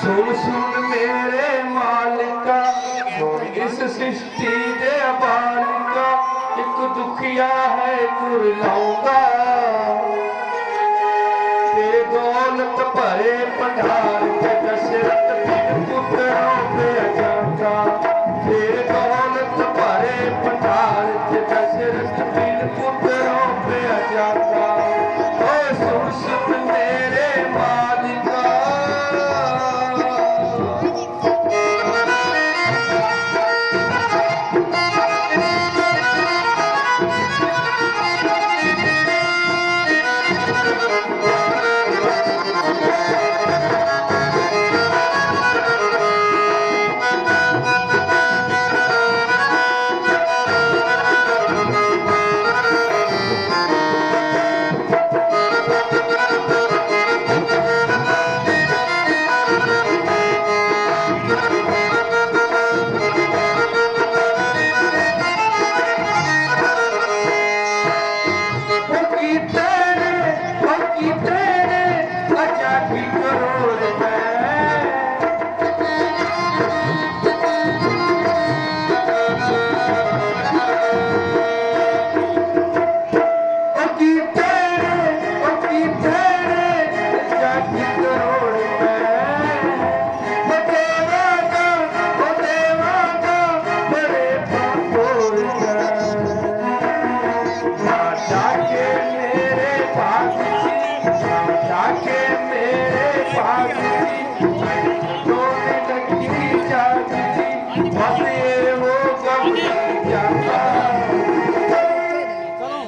सुन सुन मेरे मालिका, सुन इस सृष्टि दे बालिका, एक दुखिया है कुरलाऊंगा, तेरे दौलत भरे भंडार के दशरथ बिन पुत्रों पे अजाता, तेरे दौलत भरे भंडार के दशरथ बिन पुत्रों पे अजाता। ओ सुन सुन मेरे मालिका,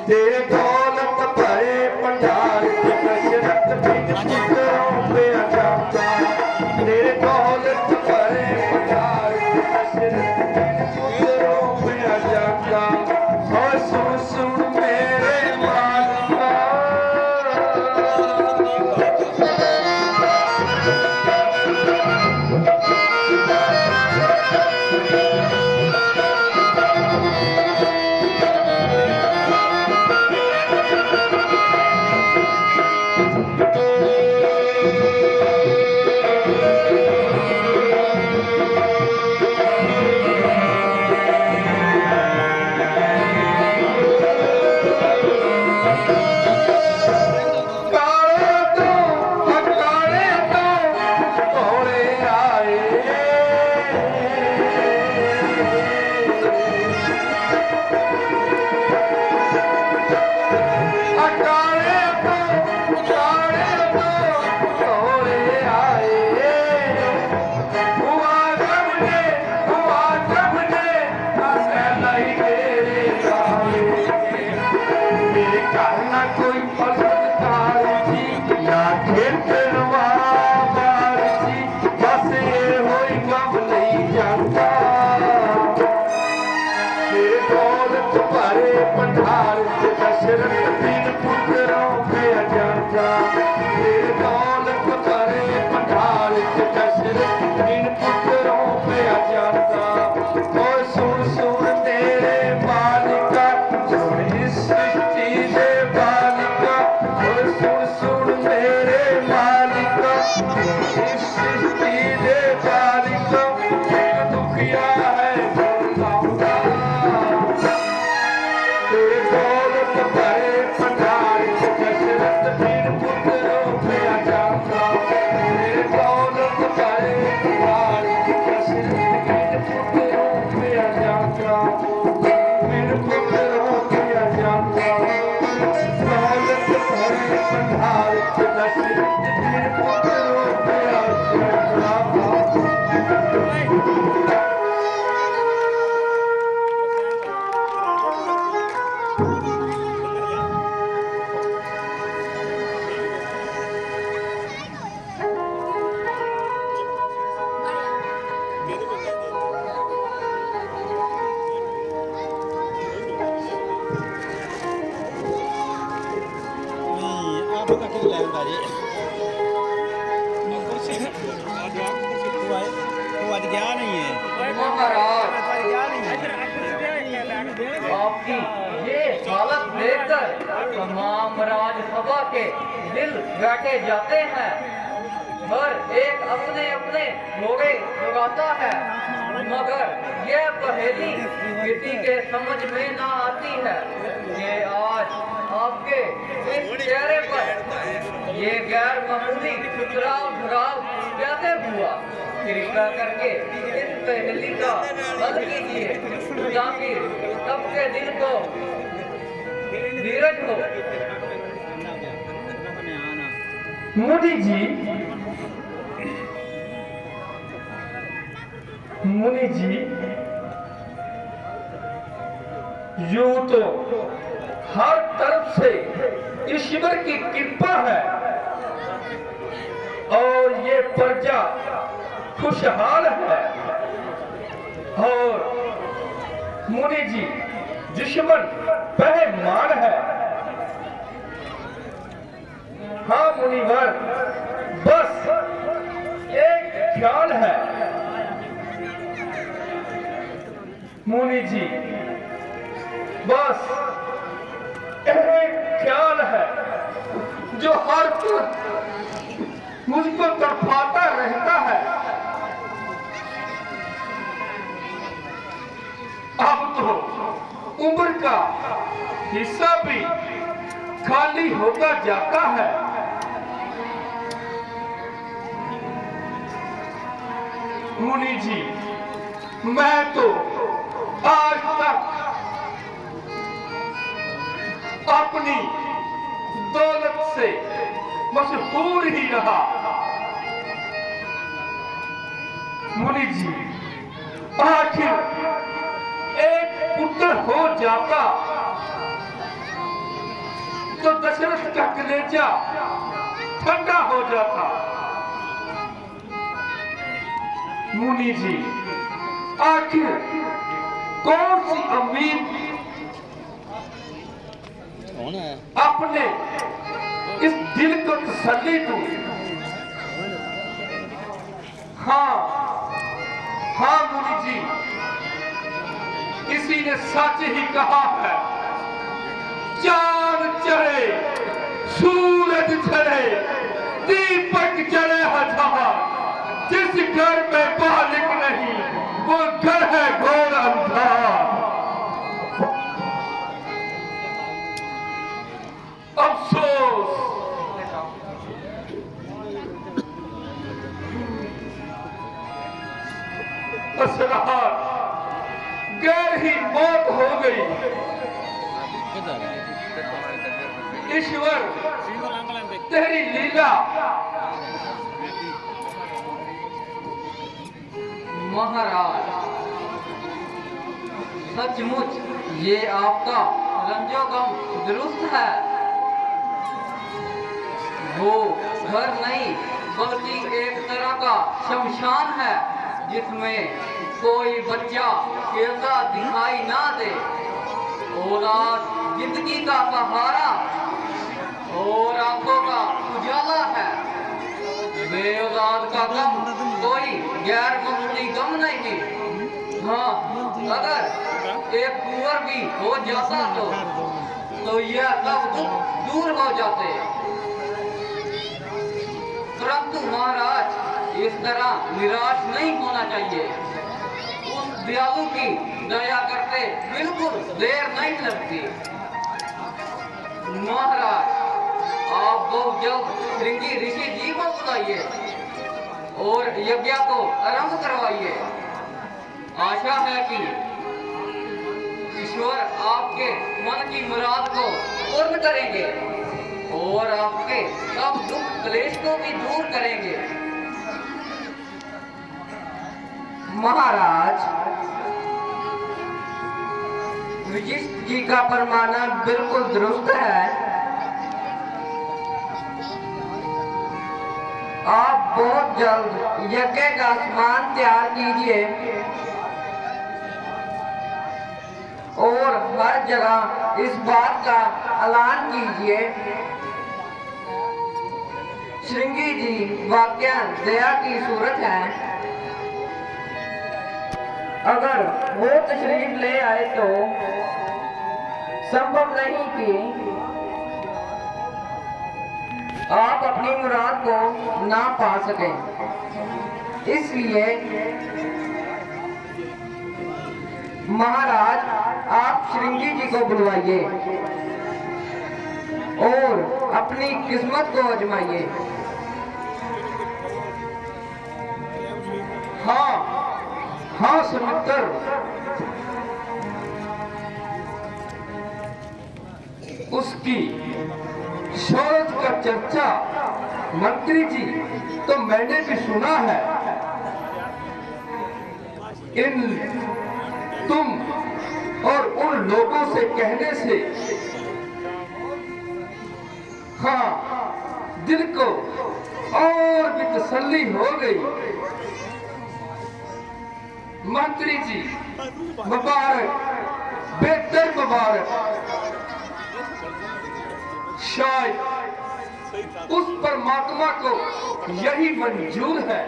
तेरे दौलत भरे भंडार के दशरथ बिन पुत्रों पे अजाता, तेरे दौलत भरे भंडार के दशरथ बिन पुत्रों पे अजाता। और सुन सुन मेरे मालिका, भंडार के दशरथ बिन पुत्रों पे अजाता, तेरे दौलत भरे भंडार के दशरथ बिन पुत्रों पे अजाता। और सुन सुन तेरे मालिका, सुन इस सृष्टि दे बालिका, और सुन सुन मेरे मालिका, सुन इस सृष्टि दे बालिका, एक दुखिया है कुरलाऊंगा, तेरे दौलत भरे भंडार के दशरथ बिन पुत्रों पे अजाता, तेरे दौलत भरे भंडार के दशरथ बिन पुत्रों पे अजाता, बिन पुत्रों पे अजाता। दौलत भरे भंडार के दशरथ बिन पुत्रों पे अजाता। आपकी ये हालत देखकर तमाम राजसभा के दिल बैठे जाते हैं। हर एक अपने अपने घोड़े उड़ाता है, मगर यह पहेली किसी के समझ में ना आती है कि आज आपके इस चेहरे पर ये गैर मामूली उतराव चढ़ाव कैसे हुआ। कृपया करके इस पहेली का हल कीजिए ताकि सबके दिल को धीरज हो। मुनि जी यूं तो हर तरफ से ईश्वर की कृपा है और ये प्रजा खुशहाल है। और मुनि जी दुश्मन बेईमान है। हाँ मुनिवर, बस एक ख्याल है मुनि जी, बस एक ख्याल है जो हर पल मुझको तड़पाता रहता है। अब तो उम्र का हिस्सा भी खाली होता जाता है। मुनि जी, मैं तो आज तक अपनी दौलत से मशहूर ही रहा। मुनि जी, आखिर एक पुत्र हो जाता तो दशरथ का कलेजा ठंडा हो जाता। मुनि जी, आखिर कौन सी उम्मीद अपने इस दिल को तसल्ली दूं। हाँ हाँ मुनि जी, किसी ने सच ही कहा है, चांद चढ़े सूरज चढ़े दीपक जले हजार, जिस घर में बालिक नहीं वो घर है घोर अंधार। अफसोस असरार गैर ही मौत हो गई। ईश्वर तेरी लीला। महाराज, सचमुच ये आपका रंजोगम दुरुस्त है। वो घर नहीं बल्कि एक तरह का शमशान है जिसमें कोई बच्चा खेलता दिखाई ना दे। औलाद जिंदगी का सहारा और आंखों का उजाला है। बेऔलाद का गम कोई गैर मामूली गम नहीं। हाँ, अगर एक कुंवर भी हो जाता तो यह सब दुख दूर हो जाते। परंतु महाराज, इस तरह निराश नहीं होना चाहिए। उस दयालु की दया करते बिल्कुल देर नहीं लगती। महाराज, आप बहुत जल्द श्रृंगी ऋषि जी को बुलाइए और यज्ञ को आरंभ करवाइए। आशा है कि ईश्वर आपके मन की मुराद को पूर्ण करेंगे और आपके सब दुख क्लेश को भी दूर करेंगे। महाराज, वशिष्ठ जी का फरमाना बिल्कुल दुरुस्त है। आप बहुत जल्द यज्ञ का सामान तैयार कीजिए और हर जगह इस बात का ऐलान कीजिए। श्रृंगी जी वाकया दया की सूरत है। अगर वो तशरीफ ले आए तो संभव नहीं कि आप अपनी मुराद को ना पा सकें। इसलिए महाराज आप श्रृंगी जी को बुलवाइए और अपनी किस्मत को आजमाइए। हाँ हाँ सुमित्र, उसकी शौहरत का चर्चा मंत्री जी तो मैंने भी सुना है। इन तुम और उन लोगों से कहने से हाँ दिल को और भी तसल्ली हो गई। मंत्री जी मुबारक, बेहतर मुबारक। शायद उस परमात्मा को यही मंजूर है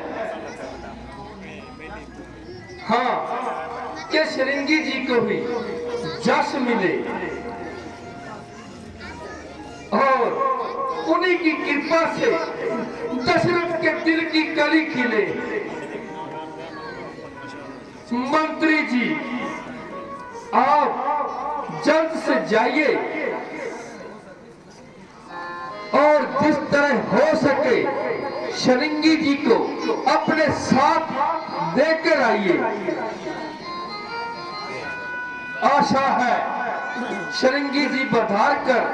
हाँ कि श्रृंगी जी को भी जश मिले और उन्हीं की कृपा से दशरथ के दिल की कली खिले। मंत्री जी आप जल्द से जाइए और जिस तरह हो सके श्रृंगी जी को अपने साथ लेकर आइए। आशा है श्रृंगी जी पधार कर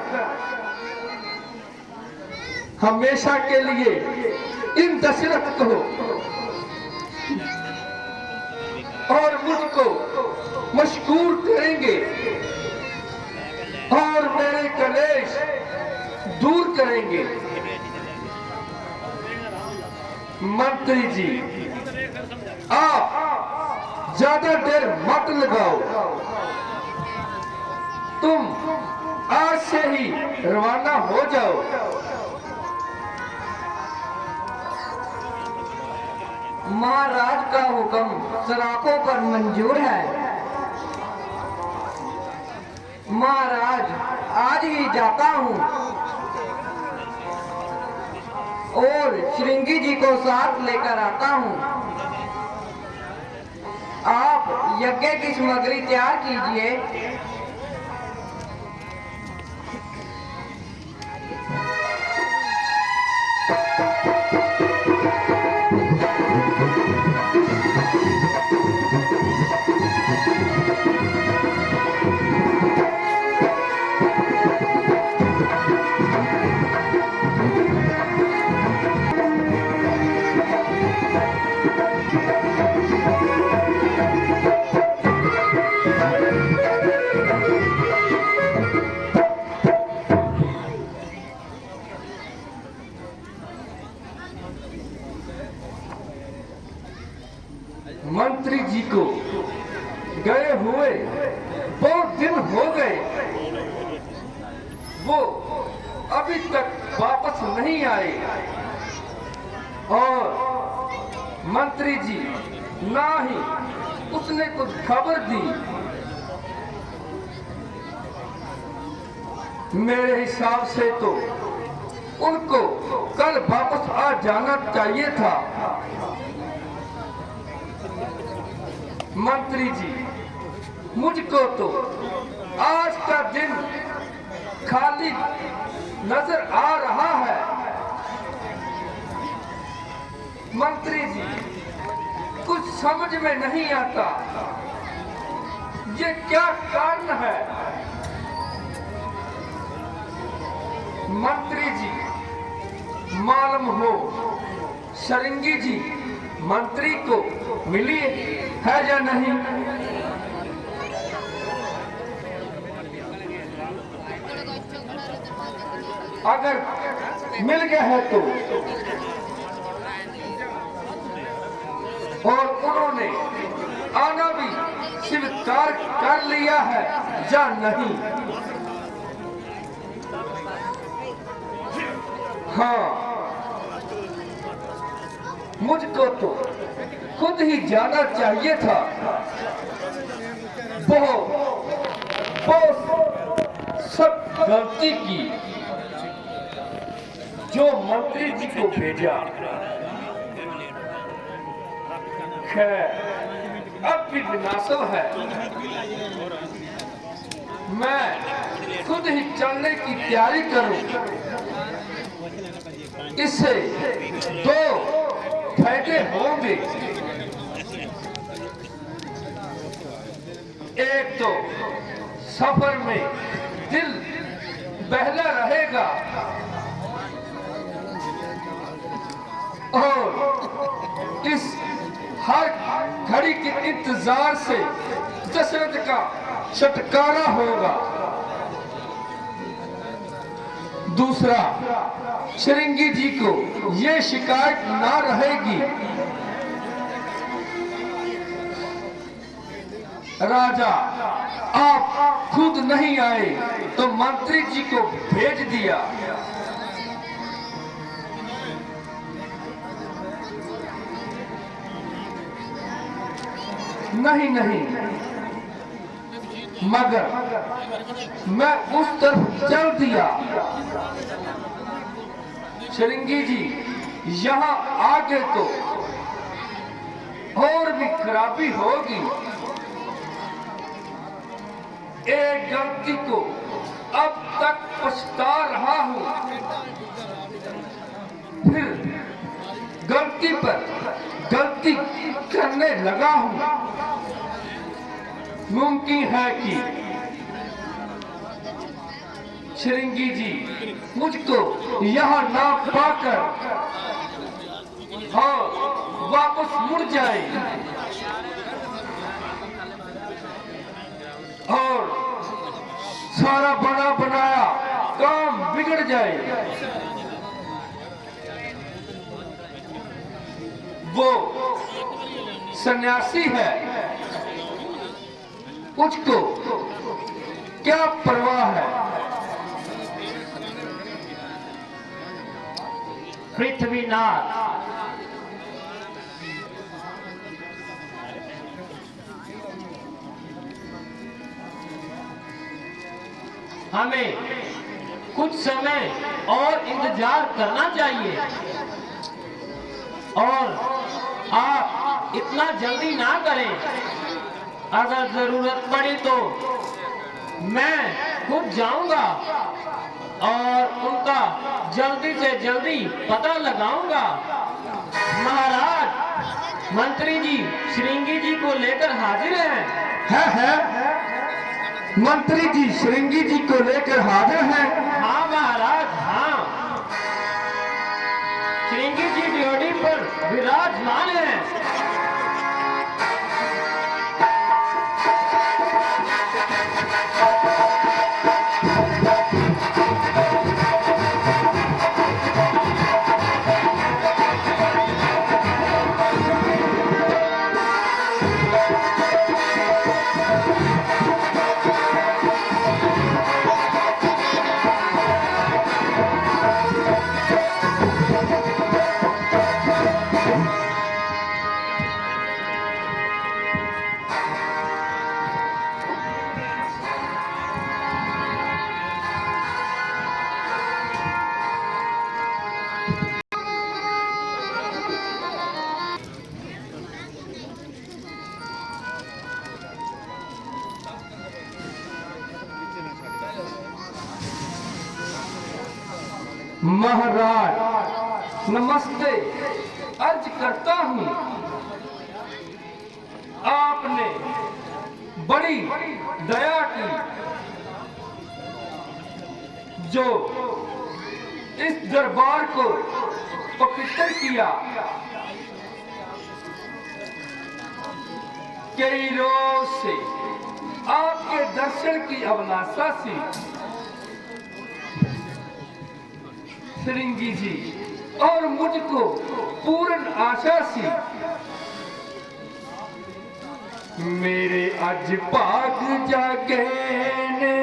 हमेशा के लिए इन दशरथ को और मुझको मशहूर करेंगे और मेरे कलेश दूर करेंगे। मंत्री जी आप ज्यादा देर मत लगाओ, तुम आज से ही रवाना हो जाओ। महाराज का हुक्म सराखों पर मंजूर है। महाराज आज ही जाता हूँ और श्रृंगी जी को साथ लेकर आता हूँ। आप यज्ञ की सामग्री तैयार कीजिए। मंत्री जी को गए हुए बहुत दिन हो गए, वो अभी तक वापस नहीं आए और मंत्री जी ना ही उसने कुछ खबर दी। मेरे हिसाब से तो उनको कल वापस आ जाना चाहिए था। मंत्री जी मुझको तो आज का दिन खाली नजर आ रहा है। मंत्री जी कुछ समझ में नहीं आता, ये क्या कारण है। मंत्री जी मालूम हो श्रृंगी जी मंत्री को मिली है या नहीं। अगर मिल गया है तो और उन्होंने आना भी स्वीकार कर लिया है या नहीं। हाँ मुझको तो खुद ही जाना चाहिए था। बहुत सब गलती की। जो मंत्री जी को भेजा। खैर अब भी विनाशव है, मैं खुद ही चलने की तैयारी करूं। इससे दो फायदे होंगे। एक तो सफर में दिल बहला रहेगा और इस हर घड़ी के इंतजार से दशरथ का छुटकारा होगा। दूसरा, श्रृंगी जी को ये शिकायत ना रहेगी। राजा आप खुद नहीं आए तो मंत्री जी को भेज दिया। नहीं नहीं, मगर मैं उस तरफ चल दिया। श्रृंगी जी यहाँ आगे तो और भी खराबी होगी। एक गलती को अब तक पछता रहा हूँ, फिर गलती पर गलती करने लगा हूँ। मुमकिन है कि श्रृंगी जी मुझको यहाँ ना पाकर वापस मुड़ जाए और सारा बना बनाया काम बिगड़ जाए। वो सन्यासी है, उसको क्या परवाह है। पृथ्वीनाथ, हमें कुछ समय और इंतजार करना चाहिए और आप इतना जल्दी ना करें। अगर जरूरत पड़ी तो मैं खुद जाऊंगा और उनका जल्दी से जल्दी पता लगाऊंगा। महाराज, मंत्री जी श्रृंगी जी को लेकर हाजिर हैं। है मंत्री जी श्रृंगी जी को लेकर हाजिर हैं। हाँ महाराज, हाँ, श्रृंगी जी ड्योढ़ी पर विराजमान हैं। महाराज नमस्ते अर्ज करता हूँ। आपने बड़ी दया की जो इस दरबार को पवित्र किया। कई रोज से आपके दर्शन की अभिलाषा थी श्रृंगी जी, और मुझको पूर्ण आशा सी। मेरे अज भाग जागे ने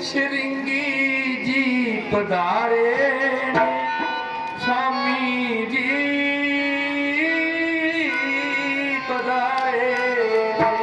श्रृंगी जी पधारे ने, स्वामी जी पधारे ने।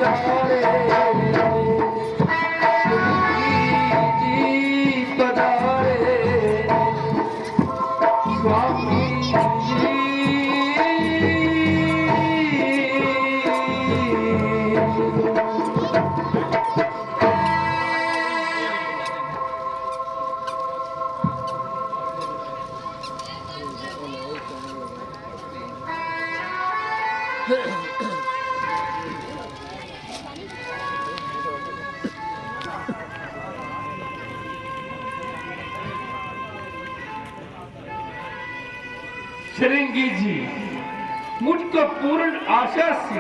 पधारे जी पधारे स्वामी जी श्रृंगी जी, मुझको पूर्ण आशा थी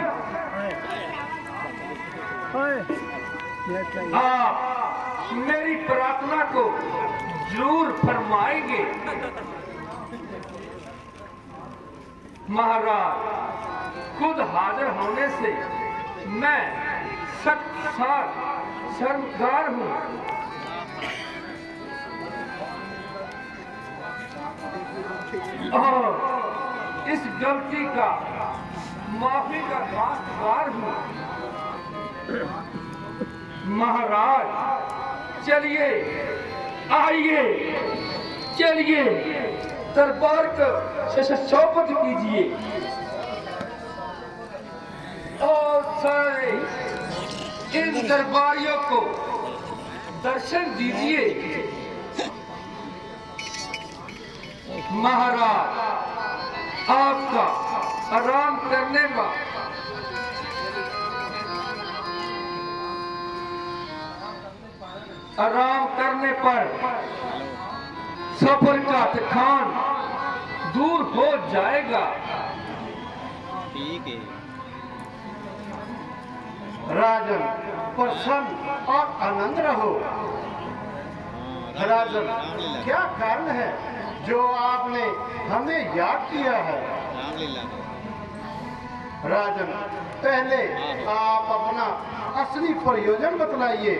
आप मेरी प्रार्थना को जरूर फरमाएंगे। महाराज, खुद हाजिर होने से मैं सख्त शर्मगार हूँ। और इस गलती का माफी का खासदार हूँ। महाराज, चलिए आइए, चलिए दरबार को शोभत कीजिए और सारे इन दरबारियों को दर्शन दीजिए। महाराज, आपका आराम करने पर सफर का थकान दूर हो जाएगा। ठीक है। राजन, प्रसन्न और आनंद रहो। राजन, क्या कारण है जो आपने हमें याद किया है? रामलीला। राजन, पहले आप अपना असली प्रयोजन बतलाइए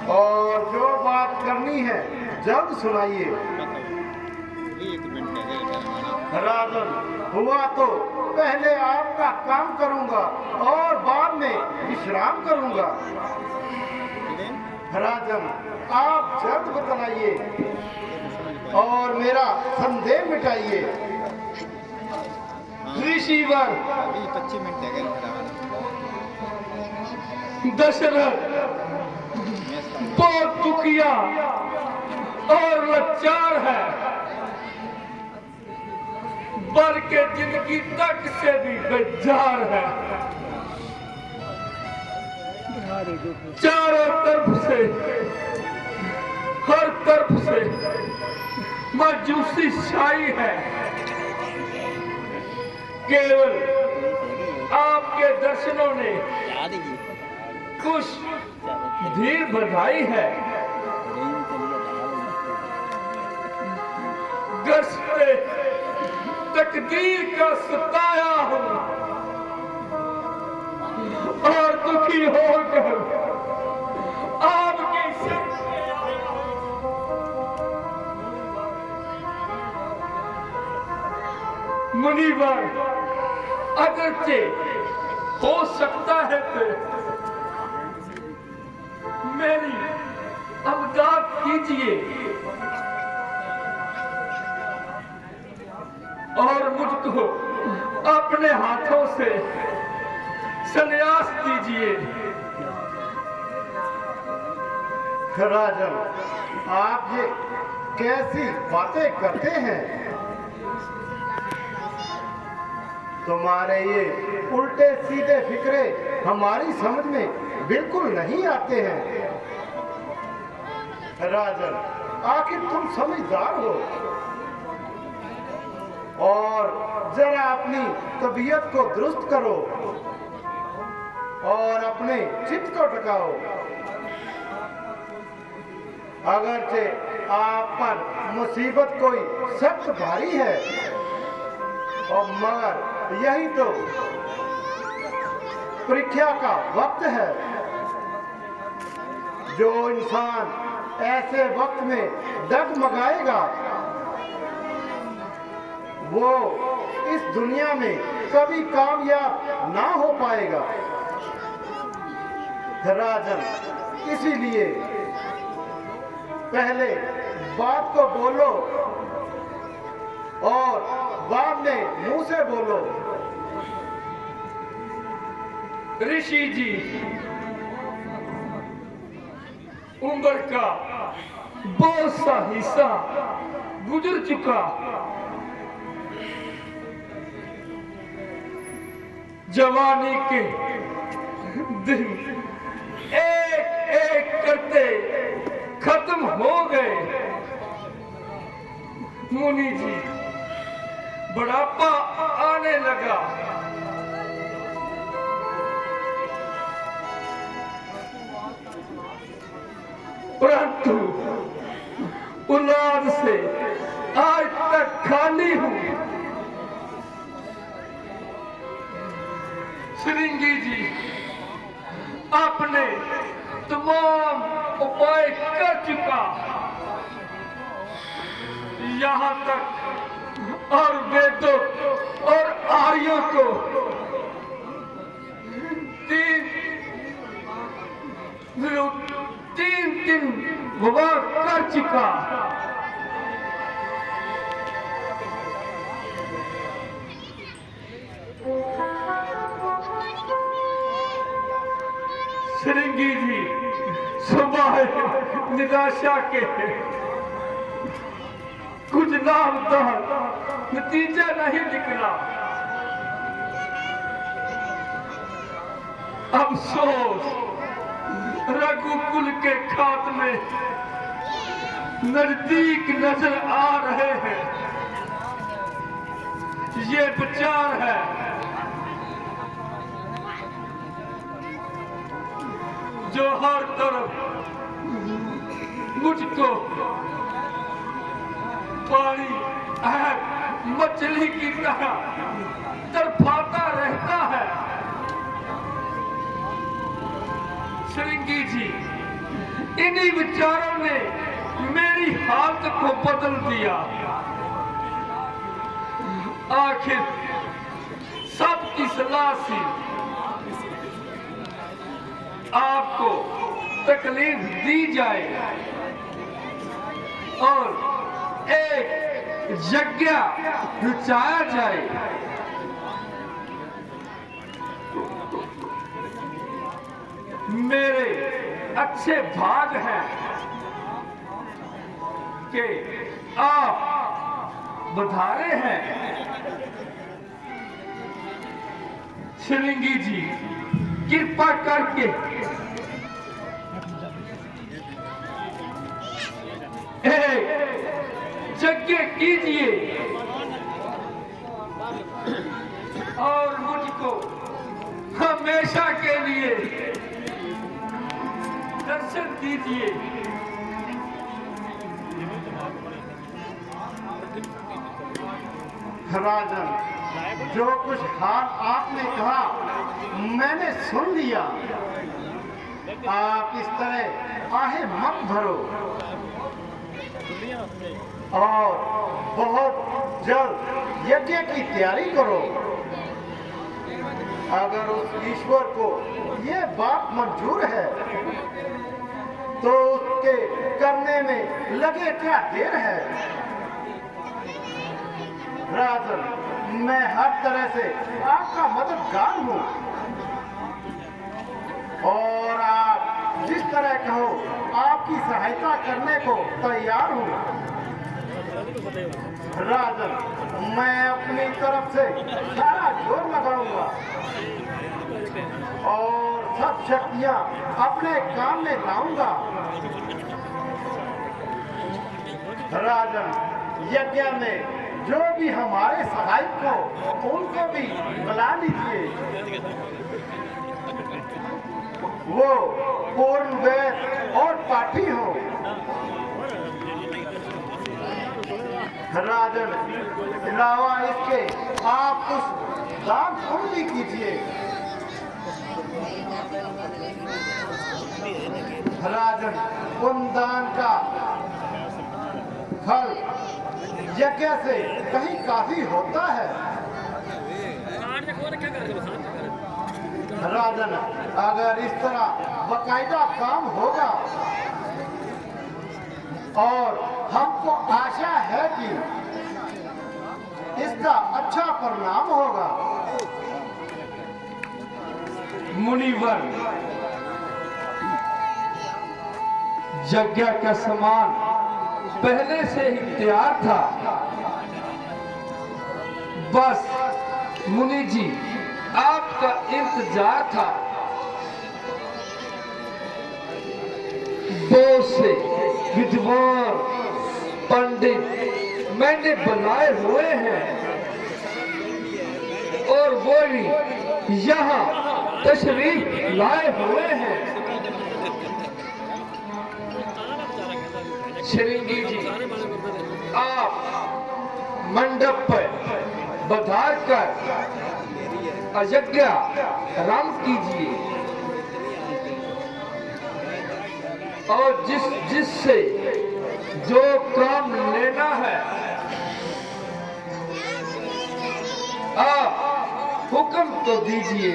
और जो बात करनी है जल्द सुनाइए। राजन, हुआ तो पहले आपका काम करूंगा और बाद में विश्राम करूंगा। राजन, आप जल्द बतलाइए और मेरा संदेह मिटाइए। ऋषिवर 25 मिनट दशरथ बहुत दुखिया और लाचार है, बल्कि जिंदगी तक से भी बेजार है। चारों तरफ से, हर तरफ से मायूसी छाई है। केवल आपके दर्शनों ने कुछ धीर बढ़ाई है। गश्ते तकदीर का सताया हूँ और दुखी होकर आपकी मुनीवर, अगरचे हो सकता है तो मेरी अमदाद कीजिए और मुझको अपने हाथों से संन्यास दीजिए। राजन, आप ये कैसी बातें करते हैं? तुम्हारे ये उल्टे सीधे फिक्रे हमारी समझ में बिल्कुल नहीं आते हैं। राजन, आखिर तुम समझदार हो और जरा अपनी तबीयत को दुरुस्त करो और अपने चित्त को टिकाओ। अगरचे आप पर मुसीबत कोई सख्त भारी है और मगर यही तो परीक्षा का वक्त है। जो इंसान ऐसे वक्त में डगमगाएगा वो इस दुनिया में कभी कामयाब ना हो पाएगा। राजन, इसीलिए पहले बात को बोलो और बाद में मुंह से बोलो। ऋषि जी, उम्र का बहुत सा हिस्सा गुजर चुका। जवानी के दिन एक एक करते खत्म हो गए। मुनि जी, बुढ़ापा आने लगा। परंतु औलाद से आज तक खाली हूं। श्रृंगी जी, आपने तमाम उपाय कर चुका। यहाँ तक और वेदों और आर्यों को तीन विवाह कर चुका। श्रृंगी जी, सुबह निराशा के कुछ लाभदायक नतीजा नहीं निकला। अफसोस, रघुकुल के खात्मे नजदीक नजर आ रहे हैं। ये विचार है जो हर तरफ मुझको पानी मछली की तरह तड़पाता रहता है। श्रृंगी जी, इन्हीं विचारों ने मेरी हालत को बदल दिया। आखिर सबकी सलाह से आपको तकलीफ दी जाए और एक यज्ञ रचाया जाए। मेरे अच्छे भाग हैं कि आप बधारे हैं। श्रृंगी जी, कृपा करके यज्ञ कीजिए और मुझको हमेशा के लिए दर्शन दीजिए। राजन, जो कुछ हाल आपने कहा मैंने सुन लिया। आप इस तरह आहे मत भरो और बहुत जल्द यज्ञ की तैयारी करो। अगर उस ईश्वर को ये बात मंजूर है तो उसके करने में लगे क्या देर है। राजन, मैं हर तरह से आपका मददगार हूँ और आप जिस तरह कहो आपकी सहायता करने को तैयार हूँ। राजन, मैं अपनी तरफ से सारा जोर लगाऊंगा और सब शक्तियाँ अपने काम में लाऊंगा। राजन, यज्ञ में जो भी हमारे सहायक हो उनको भी बुला लीजिए। वो पूर्ण वेद और पाठी हो। राजन, अलावा इसके आप कुछ दान पुण्य भी कीजिए। राजन, उन दान का फल यज्ञ से कहीं काफी होता है। राजन, अगर इस तरह बकायदा काम होगा और हमको आशा है कि इसका अच्छा परिणाम होगा। मुनिवर, यज्ञ का सामान पहले से ही तैयार था। बस मुनि जी आपका इंतजार था। बहुत से विद्वान पंडित मैंने बनाए हुए हैं और वो भी यहाँ तशरीफ लाए हुए हैं। श्रृंगी जी, आप मंडप पर बधार कर अयज्ञा आरंभ कीजिए और जिससे जो काम लेना है आप हुक्म तो दीजिए।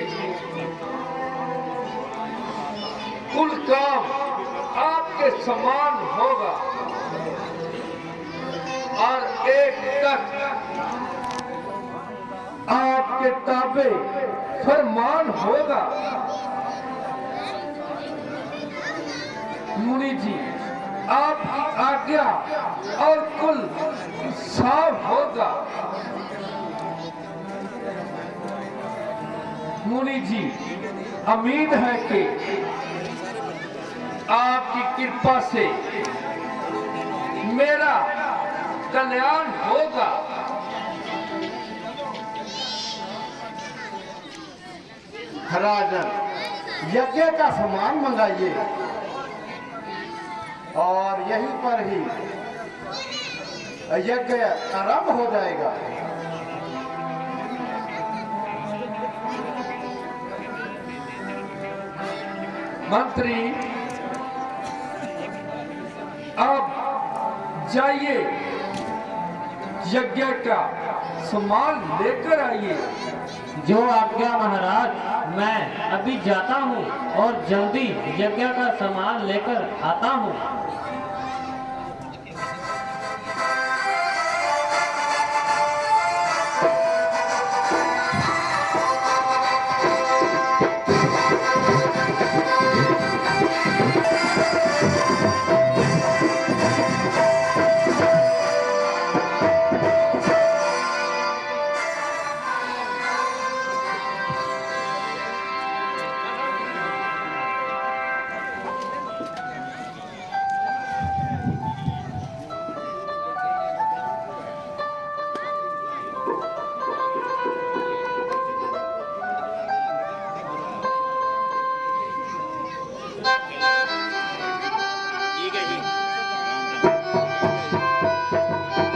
कुल काम आपके समान होगा और एक तक आपके ताबे फरमान होगा। मुनि जी, आपकी आज्ञा और कुल साफ होगा। मुनि जी, उम्मीद है कि आपकी कृपा से मेरा कल्याण होगा। राजन, यज्ञ का सामान मंगाइए और यहीं पर ही यज्ञ आरंभ हो जाएगा। मंत्री, अब जाइए, यज्ञ का सामान लेकर आइए। जो आज्ञा महाराज, मैं अभी जाता हूँ और जल्दी यज्ञ का सामान लेकर आता हूँ।